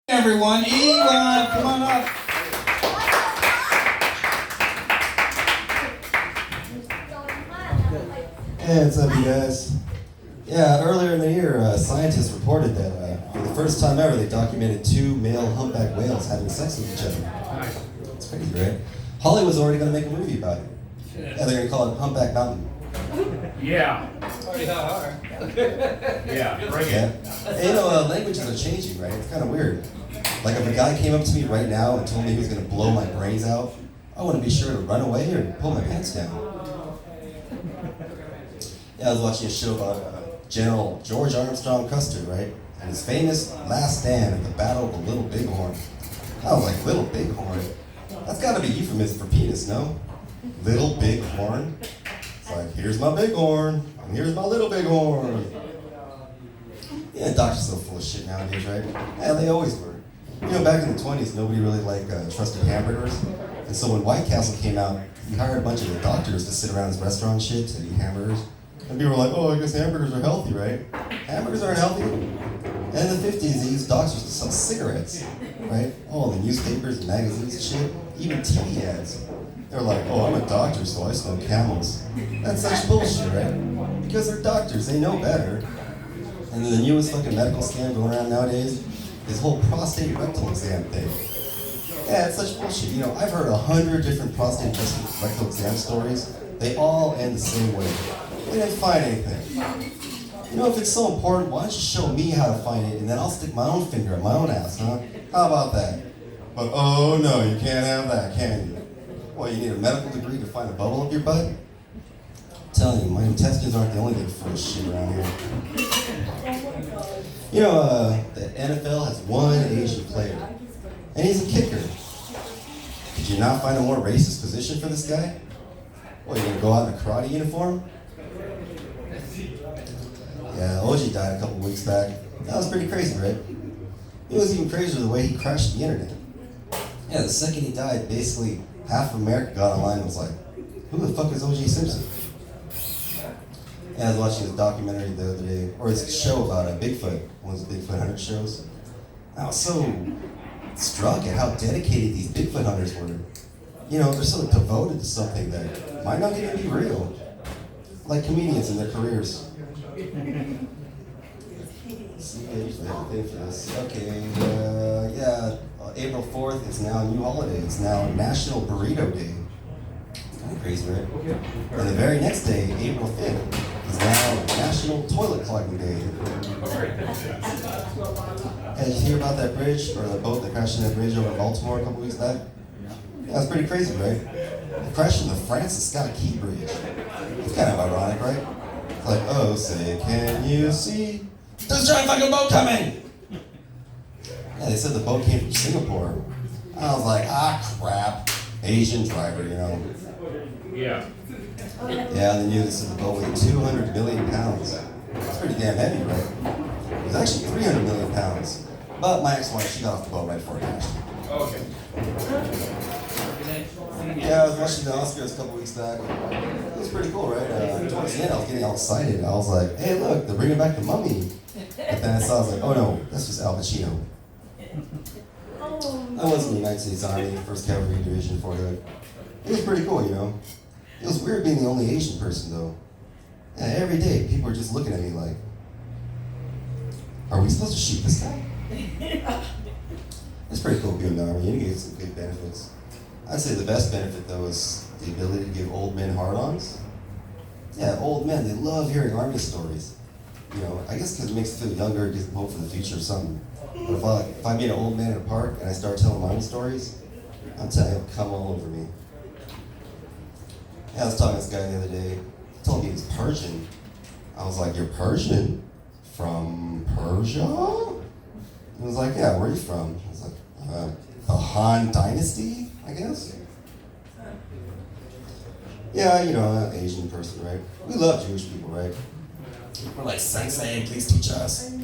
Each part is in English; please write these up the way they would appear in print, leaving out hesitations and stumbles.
Everyone, Elon, come on up. Hey, what's up, you guys? Yeah, earlier in the year, scientists reported that for the first time ever, they documented two male humpback whales having sex with each other. It's crazy, right? Hollywood's already going to make a movie about it. Yeah, they're going to call it Humpback Mountain. Yeah. Yeah, bring it. Hey, languages are changing, right? It's kind of weird. Like if a guy came up to me right now and told me he was going to blow my brains out, I wouldn't be sure to run away or pull my pants down. Yeah, I was watching a show about General George Armstrong Custer, right? And his famous last stand at the Battle of the Little Bighorn. I was like, Little Bighorn? That's got to be euphemism for penis, no? Little Bighorn? It's like, here's my bighorn, and here's my little bighorn. Yeah, doctors are so full of shit nowadays, right? Yeah, they always were. You know, back in the 20s, nobody really trusted hamburgers. And so when White Castle came out, he hired a bunch of the doctors to sit around his restaurant and shit to eat hamburgers. And people were like, oh, I guess hamburgers are healthy, right? Hamburgers aren't healthy. And in the 50s, they used doctors to sell cigarettes, right? Oh, the newspapers and magazines and shit, even TV ads. They're like, oh, I'm a doctor, so I smoke Camels. That's such bullshit, right? Because they're doctors, they know better. And then the newest fucking medical scam going around nowadays, this whole prostate rectal exam thing. Yeah, it's such bullshit. You know, I've heard 100 different prostate rectal exam stories. They all end the same way. They didn't find anything. You know, if it's so important, why don't you show me how to find it, and then I'll stick my own finger in my own ass, huh? How about that? But oh no, you can't have that, can you? Well, you need a medical degree to find a bubble up your butt? I'm telling you, my intestines aren't the only thing full of shit around here. You know, the NFL has one Asian player, and he's a kicker. Could you not find a more racist position for this guy? What, you gonna go out in a karate uniform? Yeah, OG died a couple weeks back. That was pretty crazy, right? It was even crazier the way he crashed the internet. Yeah, the second he died, basically half of America got online and was like, who the fuck is O.J. Simpson? Yeah, I was watching this documentary the other day, or it's a show about Bigfoot, one of the Bigfoot hunter shows. I was so struck at how dedicated these Bigfoot hunters were. You know, they're so devoted to something that might not even be real. Like comedians in their careers. See, I usually have a thing for this. Okay, April 4th is now a new holiday. It's now National Burrito Day. Kind of crazy, right? And the very next day, April 5th, is now National Toilet Clogging Day. Hey, did you hear about that bridge, or the boat that crashed in that bridge over in Baltimore a couple weeks back? Yeah, that's pretty crazy, right? It crashed in the Francis Scott Key Bridge. It's kind of ironic, right? It's like, oh, say, can you see? There's a giant fucking boat coming! Yeah, they said the boat came from Singapore. I was like, crap. Asian driver, you know. Yeah. Yeah, they knew they said the boat weighed 200 million pounds. That's pretty damn heavy, right? It was actually 300 million pounds. But my ex-wife, she got off the boat right before it crashed. Okay. Yeah, I was watching the Oscars a couple weeks back. It was pretty cool, right? Towards the end, I was getting all excited. I was like, hey, look, they're bringing back the Mummy. But then I saw, I was like, oh no, that's just Al Pacino. I was in the United States Army, 1st Cavalry Division, Fort Hood. It was pretty cool, you know. It was weird being the only Asian person, though. And every day, people were just looking at me like, are we supposed to shoot this guy? It's pretty cool being in the Army. You get some good benefits. I'd say the best benefit, though, is the ability to give old men hard-ons. Yeah, old men, they love hearing Army stories. You know, I guess because it makes them feel younger, gives them hope for the future or something. But if I meet an old man in a park and I start telling Army stories, I'm telling you, he'll come all over me. Yeah, I was talking to this guy the other day. He told me he was Persian. I was like, you're Persian? From Persia? He was like, yeah, where are you from? I was like, the Han Dynasty, I guess? Yeah, you know, an Asian person, right? We love Jewish people, right? We're like, Sensei, please teach us.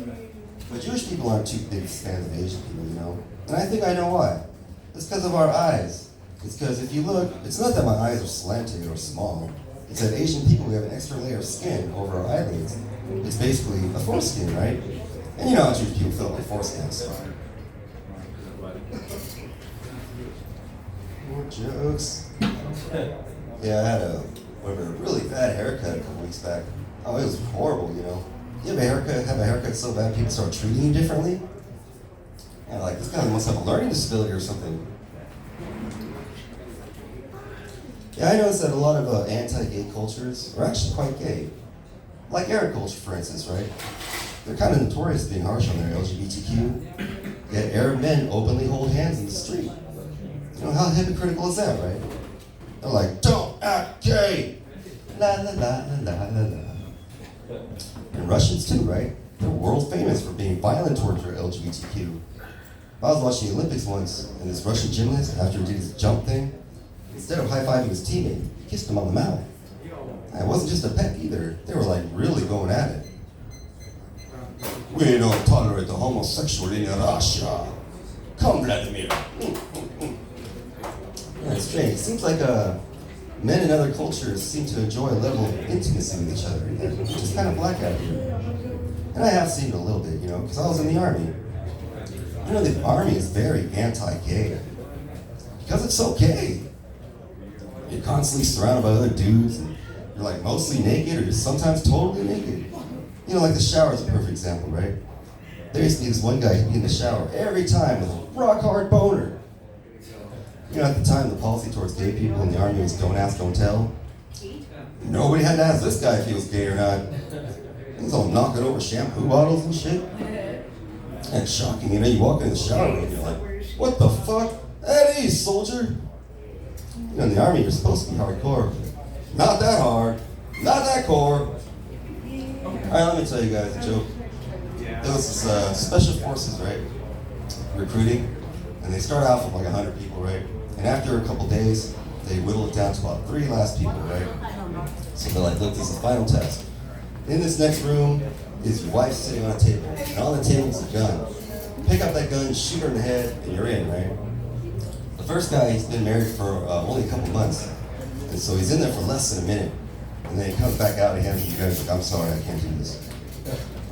But Jewish people aren't too big fans of Asian people, you know? And I think I know why. It's because of our eyes. It's because if you look, it's not that my eyes are slanted or small. It's that Asian people, we have an extra layer of skin over our eyelids. It's basically a foreskin, right? And you know how Jewish people feel like foreskins. jokes. Yeah, I had a really bad haircut a couple weeks back. Oh, it was horrible, you know. You have a haircut so bad people start treating you differently? And like, this guy must have a learning disability or something. Yeah, I noticed that a lot of anti-gay cultures are actually quite gay. Like Arab culture, for instance, right? They're kind of notorious for being harsh on their LGBTQ, yet Arab men openly hold hands in the street. You know, how hypocritical is that, right? They're like, don't act gay! La la la la la la la. And Russians too, right? They're world famous for being violent towards their LGBTQ. I was watching the Olympics once, and this Russian gymnast, after he did his jump thing, instead of high-fiving his teammate, he kissed him on the mouth. And it wasn't just a peck either. They were like really going at it. We don't tolerate the homosexual in Russia. Come, Vladimir. Yeah, it's strange. It seems like men in other cultures seem to enjoy a level of intimacy with each other, which is kind of black out here. And I have seen it a little bit, you know, because I was in the army. You know, the army is very anti-gay. Because it's so gay. You're constantly surrounded by other dudes, and you're like mostly naked, or you're sometimes totally naked. You know, like the shower is a perfect example, right? There used to be this one guy, he'd be in the shower every time with a rock-hard boner. You know, at the time, the policy towards gay people in the army was don't ask, don't tell. Nobody had to ask this guy if he was gay or not. He was all knocking over shampoo bottles and shit. And it's shocking, you know, you walk in the shower and you're like, what the fuck? At ease, soldier. You know, in the army, you're supposed to be hardcore. Not that hard. Not that core. Alright, let me tell you guys a joke. There was this special forces, right? Recruiting. And they start out with like 100 people, right? And after a couple days, they whittle it down to about 3 last people, right? So they're like, look, this is the final test. In this next room is your wife sitting on a table. And on the table is a gun. Pick up that gun, shoot her in the head, and you're in, right? The first guy, he's been married for only a couple months. And so he's in there for less than a minute. And then he comes back out and hands you guys like, I'm sorry, I can't do this.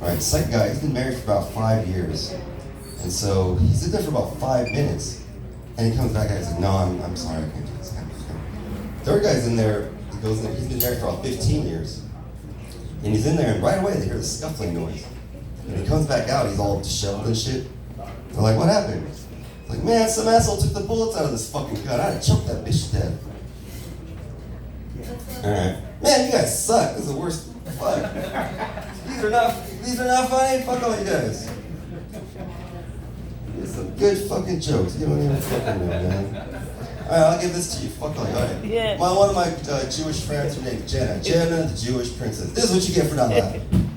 All right, the second guy, he's been married for about 5 years. And so he's in there for about 5 minutes. And he comes back out and says, no, I'm sorry, I can't do this. Third guy's in there, he goes in there, he's been married for about 15 years. And he's in there, and right away they hear the scuffling noise. And he comes back out, he's all disheveled and shit. They're like, what happened? He's like, man, some asshole took the bullets out of this fucking gun. I'd have choked that bitch to death. Alright. Man, you guys suck. This is the worst. Fuck. These are not funny. Fuck all you guys. These are some good fucking jokes. You don't even fucking know, man. Alright, I'll give this to you. Fuck all you. Alright. Yeah. One of my Jewish friends, her name is Jenna. Jenna, the Jewish princess. This is what you get for not laughing.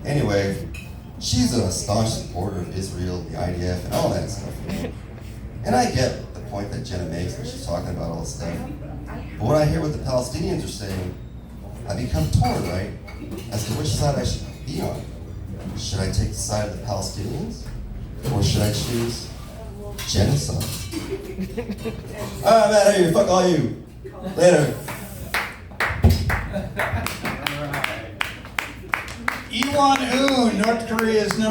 Anyway, she's a staunch supporter of Israel, the IDF, and all that stuff. And I get the point that Jenna makes when she's talking about all this stuff. But when I hear what the Palestinians are saying, I become torn, right? As to which side I should be on. Should I take the side of the Palestinians? Or should I choose genocide? Alright, man, here, fuck all you. Later. Iwan North Korea's